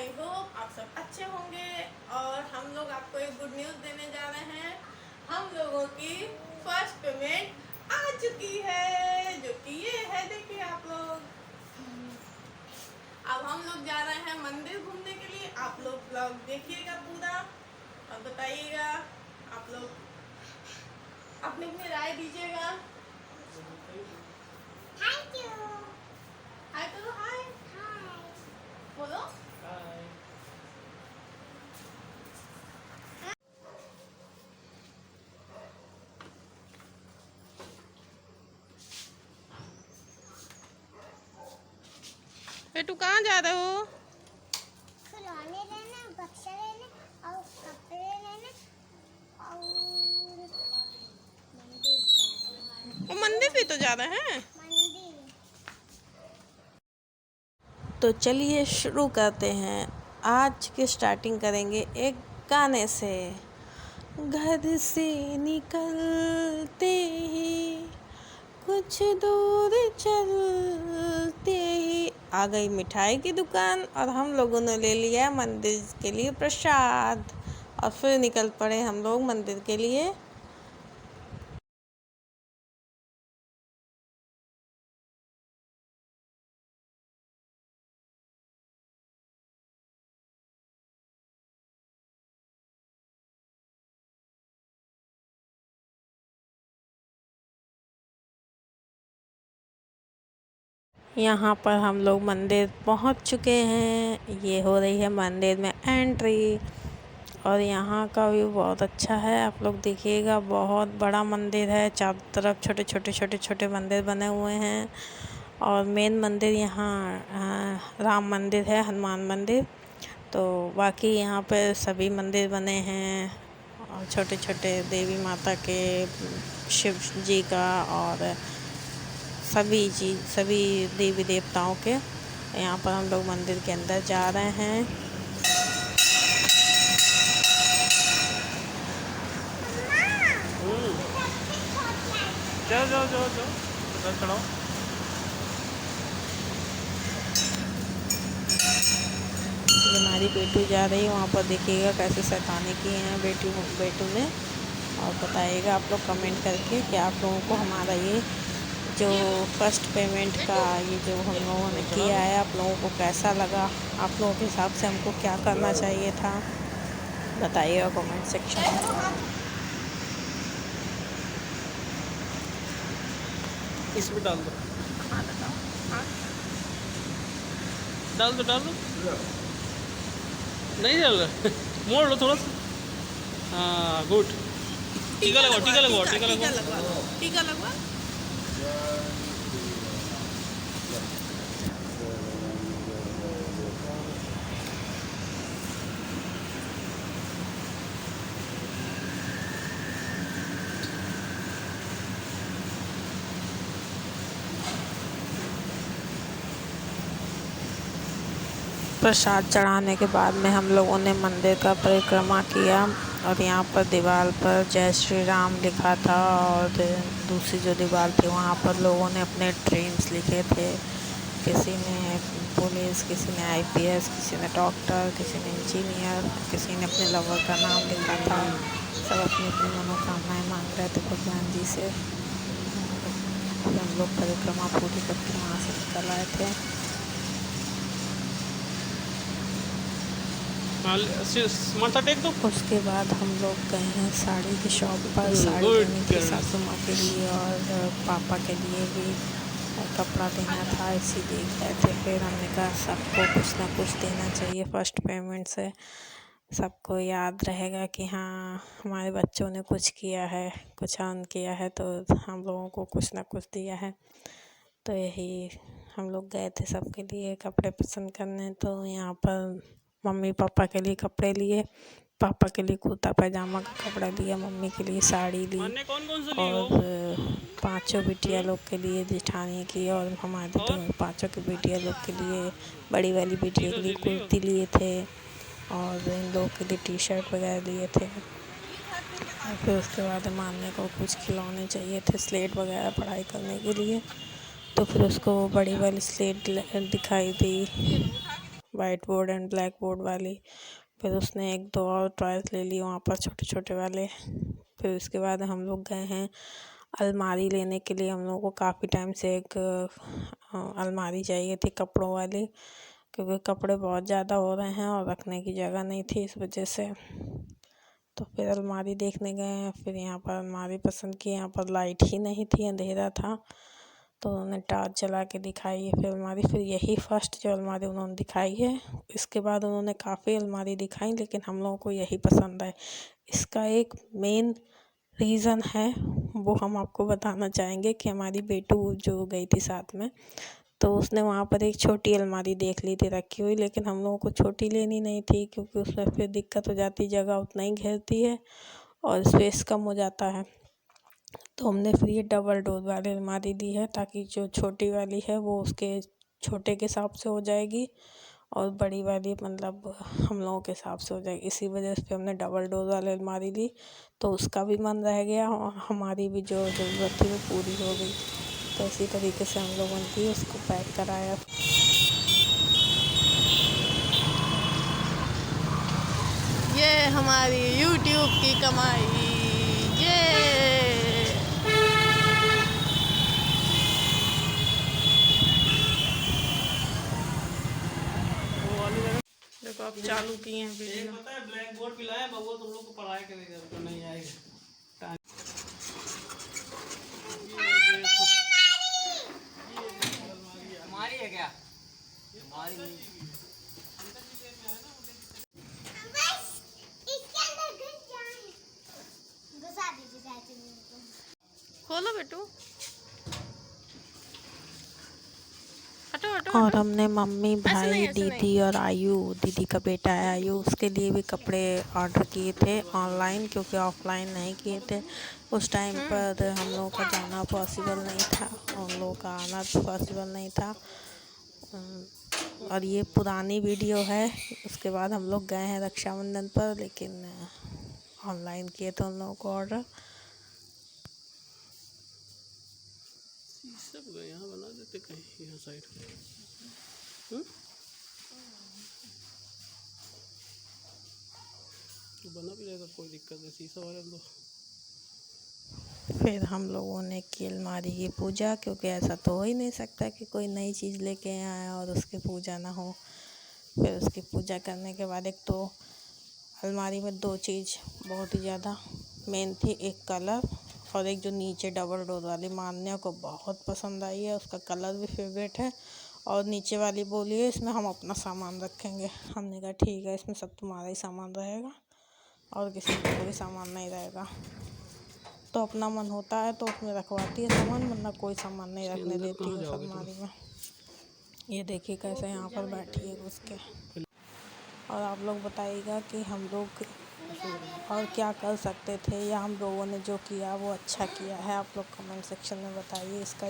I hope आप सब अच्छे होंगे। और हम लोग आपको एक गुड न्यूज़ देने जा रहे हैं। हम लोगों की फर्स्ट पेमेंट आ चुकी है, जो कि ये है, देखिए आप लोग। अब हम लोग जा रहे हैं मंदिर घूमने के लिए। आप लोग ब्लॉग देखिएगा पूरा और बताइएगा। आप लोग अपनी अपनी राय दीजिएगा। Thank you. हाय करो, हाय बोलो। बेटू कहाँ जा रहे हो? खिलौने लेने, बक्सा लेने और कपड़े लेने और मंदिर जाना। वो मंदिर भी तो जा रहे हैं। मंदिर। तो चलिए शुरू करते हैं। आज की स्टार्टिंग करेंगे एक गाने से। घर से निकलते ही कुछ दूर चलते ही आ गई मिठाई की दुकान और हम लोगों ने ले लिया मंदिर के लिए प्रसाद और फिर निकल पड़े हम लोग मंदिर के लिए। यहाँ पर हम लोग मंदिर पहुँच चुके हैं। ये हो रही है मंदिर में एंट्री और यहाँ का व्यू बहुत अच्छा है। आप लोग देखिएगा, बहुत बड़ा मंदिर है। चारों तरफ छोटे छोटे छोटे छोटे मंदिर बने हुए हैं और मेन मंदिर यहाँ राम मंदिर है, हनुमान मंदिर। तो बाकी यहाँ पर सभी मंदिर बने हैं और छोटे छोटे देवी माता के, शिव जी का और सभी देवी देवताओं के। यहाँ पर हम लोग मंदिर के अंदर जा रहे हैं। जाओ जाओ जाओ जाओ चढ़ाओ। ये हमारी बेटू जा रही है, वहाँ पर देखिएगा कैसे शैतानी की हैं बेटू ने। और बताइएगा आप लोग कमेंट करके कि आप लोगों को हमारा ये जो फर्स्ट पेमेंट का ये जो हम लोगों ने किया है, आप लोगों को कैसा लगा। आप लोगों के हिसाब से हमको क्या करना चाहिए था, बताइएगा कमेंट सेक्शन में। इसमें डाल दो, डाल दो, डाल दो। नहीं डाल रहा मोड़ लो थोड़ा सा। हाँ गुड। टीका लगवाओ, टीका लगवाओ, टीका लगवाओ, टीका लगवा। प्रसाद चढ़ाने के बाद में हम लोगों ने मंदिर का परिक्रमा किया और यहाँ पर दीवार पर जय श्री राम लिखा था और दूसरी जो दीवार थी वहाँ पर लोगों ने अपने ड्रीम्स लिखे थे। किसी ने पुलिस, किसी ने आईपीएस, किसी ने डॉक्टर, किसी ने इंजीनियर, किसी ने अपने लवर का नाम लिखा था। सब अपनी अपनी मनोकामनाएं मांग रहे थे भगवान जी से। हम लोग परिक्रमा पूरी करके वहाँ से निकल आए थे। माथा टेक दो। उसके बाद हम लोग गए हैं साड़ी की शॉप पर, साड़ी गुड लेनी थी सासू माँ के लिए और पापा के लिए भी कपड़ा देना था, इसीलिए गए थे। फिर हमने कहा सबको कुछ ना कुछ देना चाहिए फर्स्ट पेमेंट से, सबको याद रहेगा कि हाँ हमारे बच्चों ने कुछ किया है, कुछ अर्न किया है, तो हम लोगों को कुछ ना कुछ दिया है। तो यही हम लोग गए थे सबके लिए कपड़े पसंद करने। तो यहाँ पर मम्मी पापा के लिए कपड़े लिए, पापा के लिए कुर्ता पैजामा का कपड़ा लिया, मम्मी के लिए साड़ी ली अन्य कौन कौन सा लिए हो? और पांचों बिटिया लोग के लिए जेठानी की और हमारे तो पांचों की बिटिया लोग के लिए, बड़ी वाली बिटिया के लिए कुर्ती लिए थे और इन लोग के लिए टी शर्ट वगैरह लिए थे। और फिर उसके बाद मानने को कुछ खिलौने चाहिए थे, स्लेट वगैरह पढ़ाई करने के लिए। तो फिर उसको बड़ी वाली स्लेट दिखाई दी, white board and black board वाली। फिर उसने एक दो और टॉयज ले लिए वहाँ पर छोटे छोटे वाले। फिर उसके बाद हम लोग गए हैं अलमारी लेने के लिए। हम लोगों को काफ़ी टाइम से एक अलमारी चाहिए थी कपड़ों वाली, क्योंकि कपड़े बहुत ज़्यादा हो रहे हैं और रखने की जगह नहीं थी इस वजह से। तो फिर अलमारी देखने गए। फिर यहाँ पर अलमारी पसंद की। यहाँ पर लाइट ही नहीं थी, अंधेरा था, तो उन्होंने टॉर्च जला के दिखाई है फिर अलमारी। फिर यही फर्स्ट जो अलमारी उन्होंने दिखाई है। इसके बाद उन्होंने काफ़ी अलमारी दिखाई, लेकिन हम लोगों को यही पसंद है। इसका एक मेन रीज़न है, वो हम आपको बताना चाहेंगे कि हमारी बेटू जो गई थी साथ में, तो उसने वहाँ पर एक छोटी अलमारी देख ली थी रखी हुई, लेकिन हम लोगों को छोटी लेनी नहीं थी, क्योंकि उसमें फिर दिक्कत हो जाती, जगह उतना ही घेरती है और स्पेस कम हो जाता है। तो हमने फिर ये डबल डोर वाली अलमारी ली है, ताकि जो छोटी वाली है वो उसके छोटे के हिसाब से हो जाएगी और बड़ी वाली मतलब हम लोगों के हिसाब से हो जाएगी। इसी वजह से हमने डबल डोर वाली अलमारी ली, तो उसका भी मन रह गया और हमारी भी जो ज़रूरत थी वो पूरी हो गई। तो इसी तरीके से हम लोगों ने उसको पैक कराया। ये हमारी YouTube की कमाई। ये देखो अब चालू किए हैं वीडियो। पता है ब्लैक बोर्ड भी लाया बबुआ, तुम लोग को पढ़ाई करेगा तो नहीं आएगा। हमारी है क्या? हमारी नहीं। बस इसके अंदर घुसा दीजिए चाची को। खोलो बेटू, हटो हटो और हटो। हमने मम्मी, भाई, ऐसे दीदी नहीं। और आयु, दीदी का बेटा है आयु, उसके लिए भी कपड़े ऑर्डर किए थे ऑनलाइन, क्योंकि ऑफलाइन नहीं किए थे। उस टाइम पर हम लोगों का जाना पॉसिबल नहीं था, उन लोगों का आना पॉसिबल नहीं था। और ये पुरानी वीडियो है। उसके बाद हम लोग गए हैं रक्षाबंधन पर, लेकिन ऑनलाइन किए थे उन लोगों को ऑर्डर। सब यहाँ बना देते कहीं यहाँ साइड। तो बना भी रहेगा, कोई दिक्कत नहीं, शीशा वाले तो। फिर हम लोगों ने की अलमारी की पूजा, क्योंकि ऐसा तो हो ही नहीं सकता कि कोई नई चीज़ लेके आए और उसकी पूजा ना हो। फिर उसकी पूजा करने के बाद, एक तो अलमारी में दो चीज़ बहुत ही ज़्यादा मेन थी, एक कलर और एक जो नीचे डबल डोर वाली मान्या को बहुत पसंद आई है, उसका कलर भी फेवरेट है। और नीचे वाली बोली है इसमें हम अपना सामान रखेंगे। हमने कहा ठीक है, इसमें सब तुम्हारा ही सामान रहेगा और किसी का कोई सामान नहीं रहेगा। तो अपना मन होता है तो उसमें रखवाती है सामान, वरना कोई सामान नहीं रखने देती है उस अलमारी में। ये देखिए कैसे यहाँ पर बैठी है उसके। और आप लोग बताइएगा कि हम लोग और क्या कर सकते थे, या हम लोगों ने जो किया वो अच्छा किया है। आप लोग कमेंट सेक्शन में बताइए। इसका